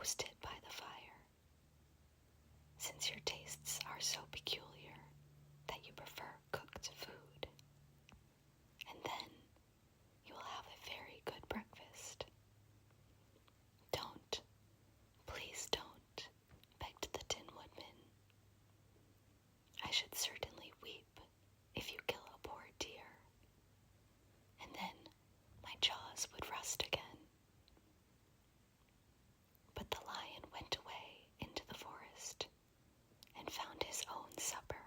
roasted by the fire, since your tastes are so peculiar that you prefer cooked food. And then you will have a very good breakfast. Don't, please don't, begged the Tin Woodman. I should certainly weep if you kill a poor deer, and then my jaws would rust again. But the lion went away into the forest and found his own supper,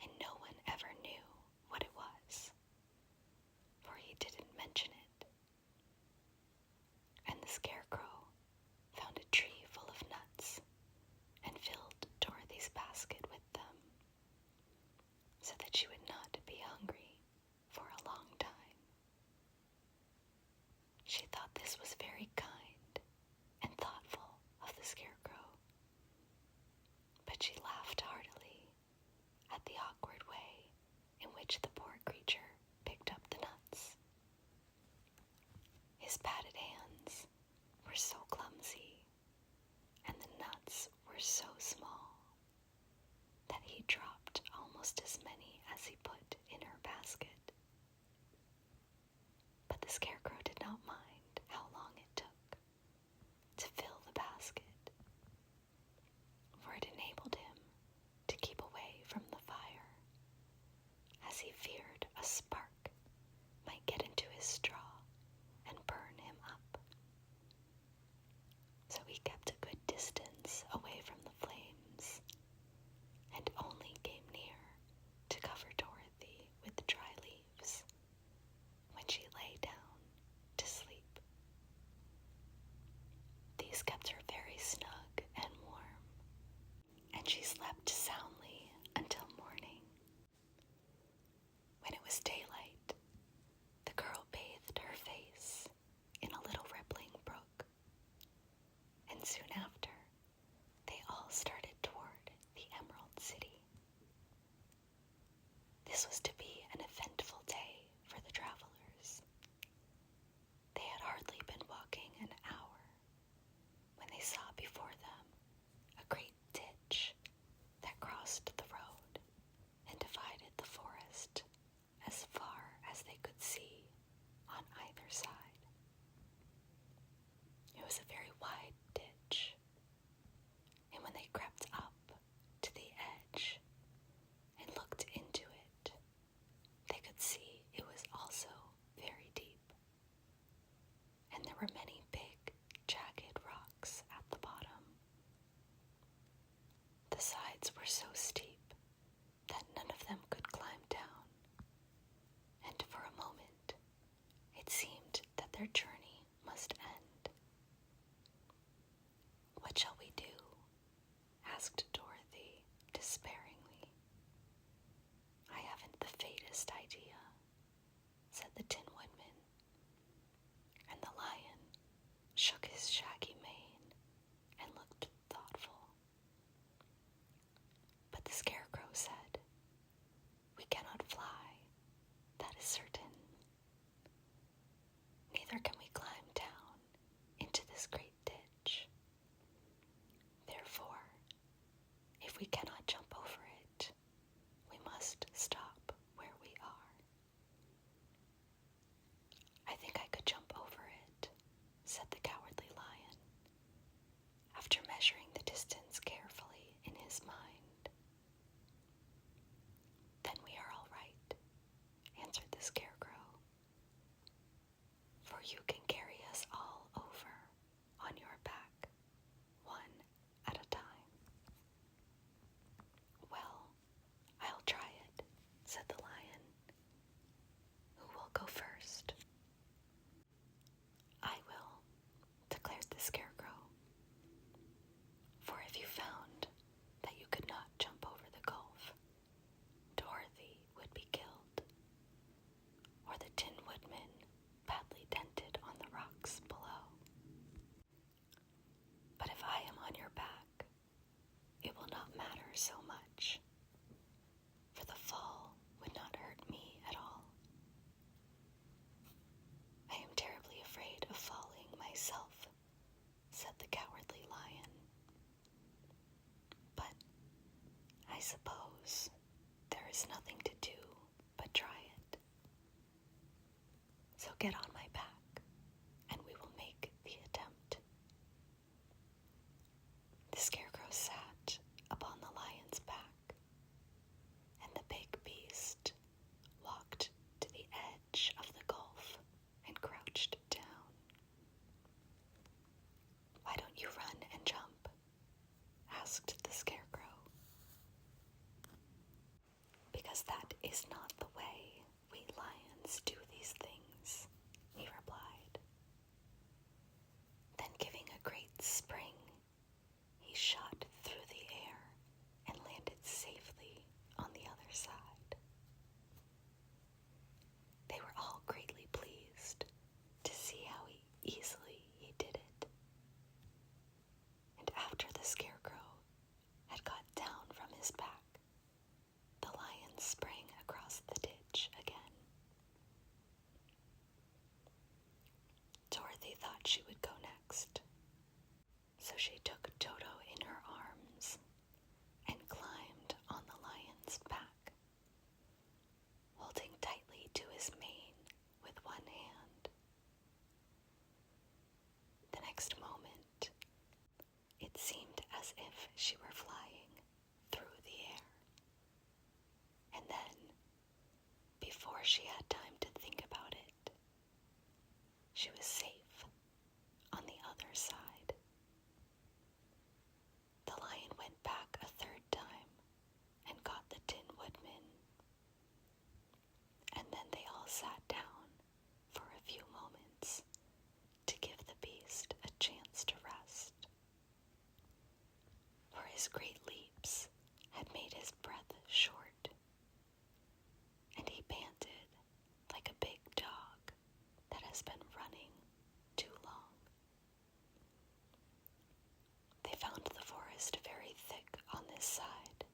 and no one ever knew what it was, for he didn't mention it. And the Scarecrow found a tree full of nuts and filled Dorothy's basket with them, so that she would not be hungry for a long time. She thought this was very kind and thoughtful of the Scarecrow, but she laughed heartily at the awkward way in which the poor creature picked up the nuts. His padded hands were so clumsy, and the nuts were so small, that he dropped almost as many as he put in her basket. But the Scarecrow did not mind how long it took to fill the basket, for it enabled him to keep away from the fire, as he feared a spark might get into his straw and burn him up. So he kept a good distance away from the flames, and only came near to cover Dorothy with dry leaves when she lay down to sleep. These kept her very snug and warm, and she slept soundly until morning. When it was daylight, the girl bathed her face in a little rippling brook, and soon after, they all started toward the Emerald City. This was to be an eventful day for the travelers. They had hardly been walking an hour when they saw before them a great ditch that crossed the road and divided the forest as far as they could see on either side. It was a very wide ditch, and when they crept up to the edge and looked into it, they could see it was also very deep, and there were many big, jagged rocks at the bottom. The sides were so steep that none of them could climb down, and for a moment it seemed that their journey must end. she were flying through the air. And then, before she had time to think about it, she was safe on the other side. The lion went back a third time and got the Tin Woodman. And then they all sat down for a few moments to give the beast a chance to rest. For his great leaps had made his breath short, and he panted like a big dog that has been running too long. They found the forest very thick on this side,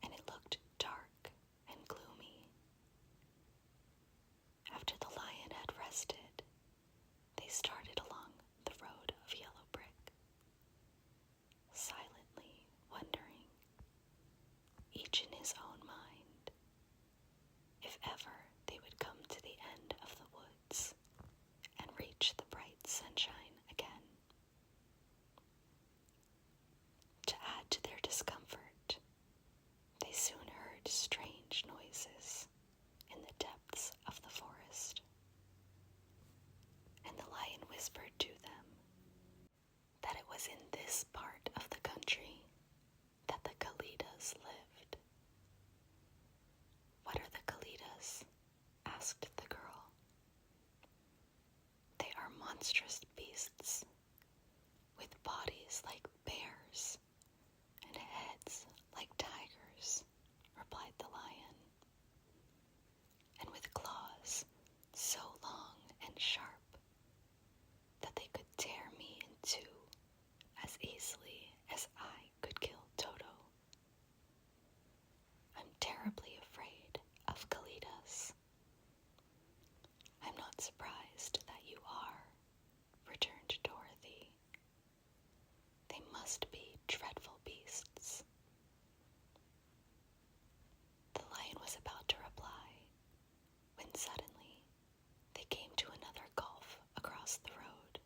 and it looked dark and gloomy. After the lion had rested, they started along the road of yellow brick, silently wondering, each in his own mind, if ever they would come to the end of the woods and reach the bright sunshine again. To add to their discomfort, they soon heard strange noises in the depths of the forest, and the lion whispered to them that it was in this part of the country that the Kalidas lived. "What are the Kalidas?" asked the girl. "They are monstrous beasts, with bodies like bears and heads like tigers," replied the lion, "and with claws so long and sharp that they could tear me in two as easily as I could kill Toto. I'm terribly afraid of Kalidas." "I'm not surprised that you are," returned Dorothy. "They must be dreadful beasts." The lion was about to reply when suddenly they came to another gulf across the road.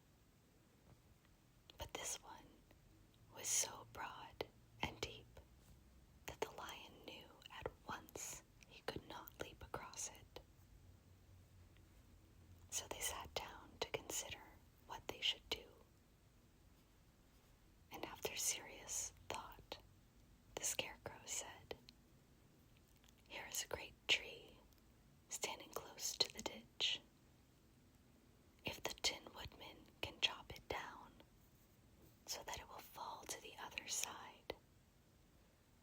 But this one was so broad and deep that the lion knew at once he could not leap across it. So they sat down to consider what they should do. And after serious thought, the Scarecrow said, "Here is a great tree standing close to the ditch. If the Tin Woodman can chop it down so that it will fall to the other side,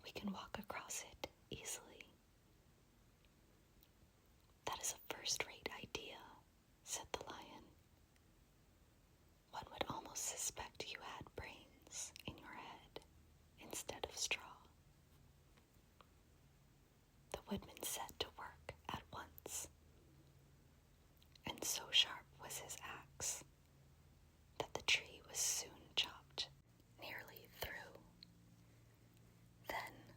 we can walk across it easily." "That is a first-rate idea," said the lion. "One would almost suspect you had brains in your head instead of straw." The Woodman set to work at once, and so sharp was his axe that the tree was soon chopped nearly through. Then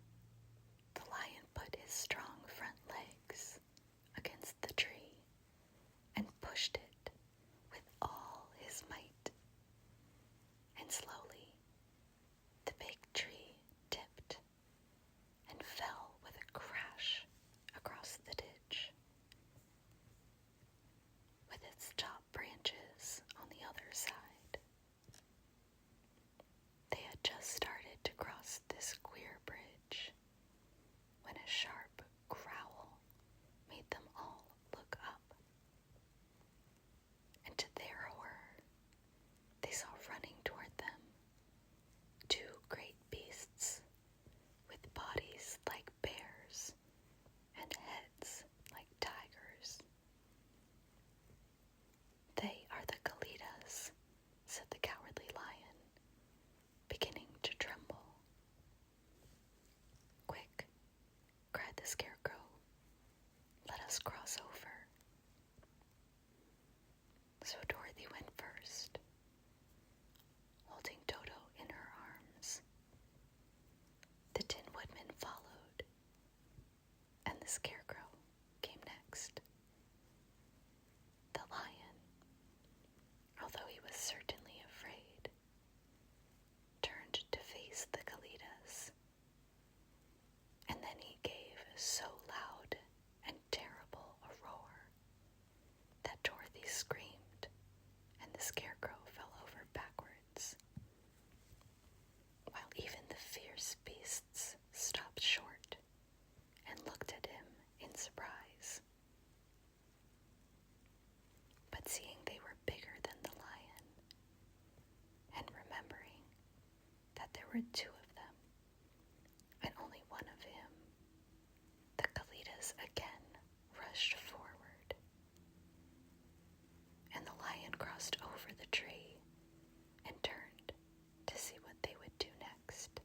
the lion put his strong front legs against the tree and pushed it with all his might, and slowly the big tree tipped were two of them, and only one of him. The Kalitas again rushed forward, and the lion crossed over the tree and turned to see what they would do next.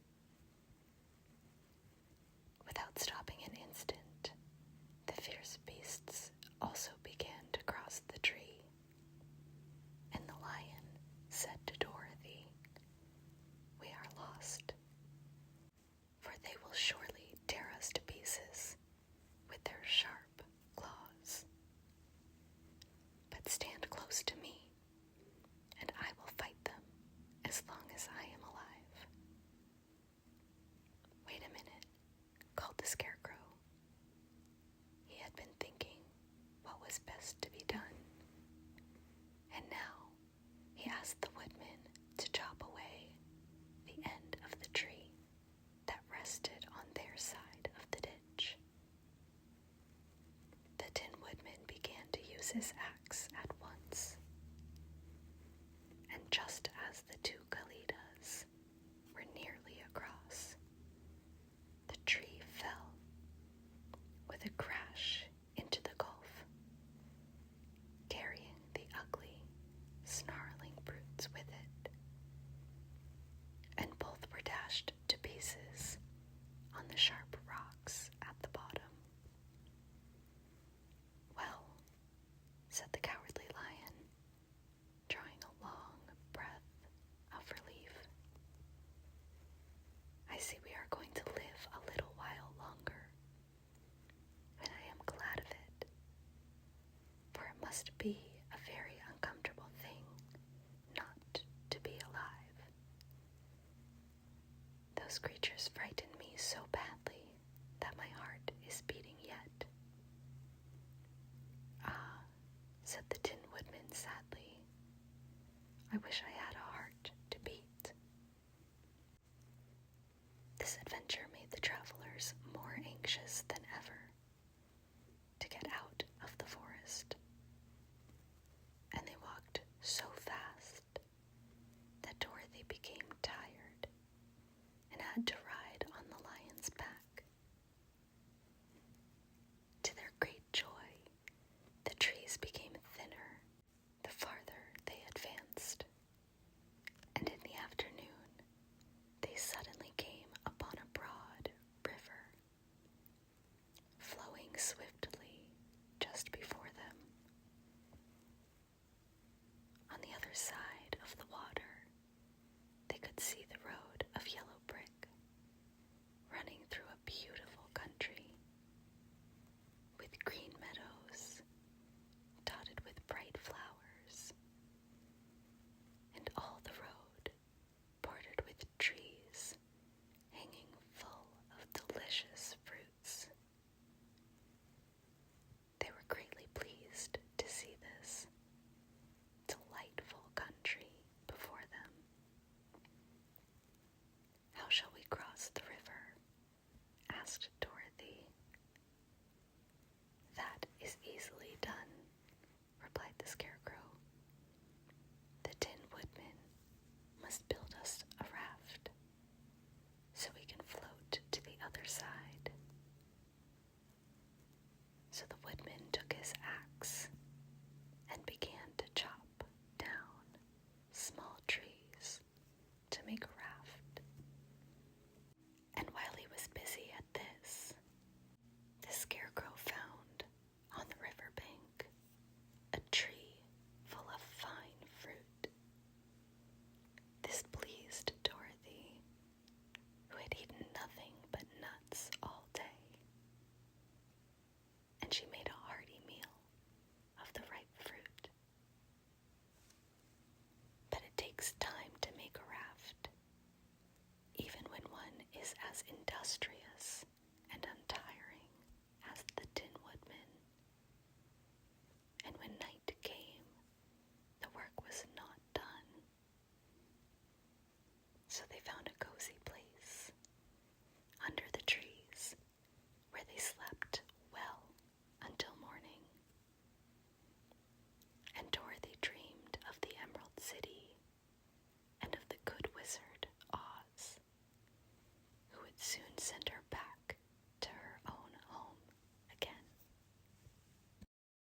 Without stopping an instant, the fierce beasts also began to cross the tree, and the lion said to Dorothy, "We are lost, for they will surely tear us to pieces with their sharp claws. But stand close to me, and I will fight them as long as I am alive." "Wait a minute," called the Scarecrow. He had been thinking what was best to be done, and now he asked the Woodman to chop away the end of the tree that rested on their side of the ditch. The Tin Woodman began to use his axe at once, and just as the two Kalitas were nearly across, the tree fell with a crash into the gulf, carrying the ugly, snarling brutes with it, and both were dashed to pieces on the sharp rocks at the bottom. "Well," said the Cowardly Lion, drawing a long breath of relief, "I see we are going to live a little while longer, and I am glad of it, for it must be a very uncomfortable thing not to be alive. Those creatures frightened me so badly that my heart is beating yet." "Ah," said the Tin Woodman sadly, "I wish I had a heart to beat." This adventure made the travelers more anxious than ever to get out of the forest, and they walked so fast that Dorothy became tired and had to ride on the lion's back. To their great joy, the trees became thinner the farther they advanced, and in the afternoon they suddenly came upon a broad river, flowing swiftly just before them. On the other side of the water, they could see the road of yellow brick running through a beautiful country with green meadows dotted with bright flowers, and all the road bordered with trees hanging full of delicious fruits. They were greatly pleased to see this delightful country before them. "How shall we cross the river?" asked Dorothy. "That is easily done," replied the Scarecrow. "The Tin Woodman must build us a raft so we can float to the other side." So the Woodman took his axe and began to chop down small trees to make a raft. And while he was busy at this, the Scarecrow found on the riverbank a tree full of fine fruit. This pleased Dorothy, who had eaten nothing but nuts all day, and she made a hearty meal of the ripe fruit. But it takes time to make a raft, even when one is as industrious and untiring as the Tin Woodman. And when night came, the work was not done. So they found a cozy place under the trees where they slept well until morning. And Dorothy dreamed of the Emerald City and of the good wizard Oz soon sent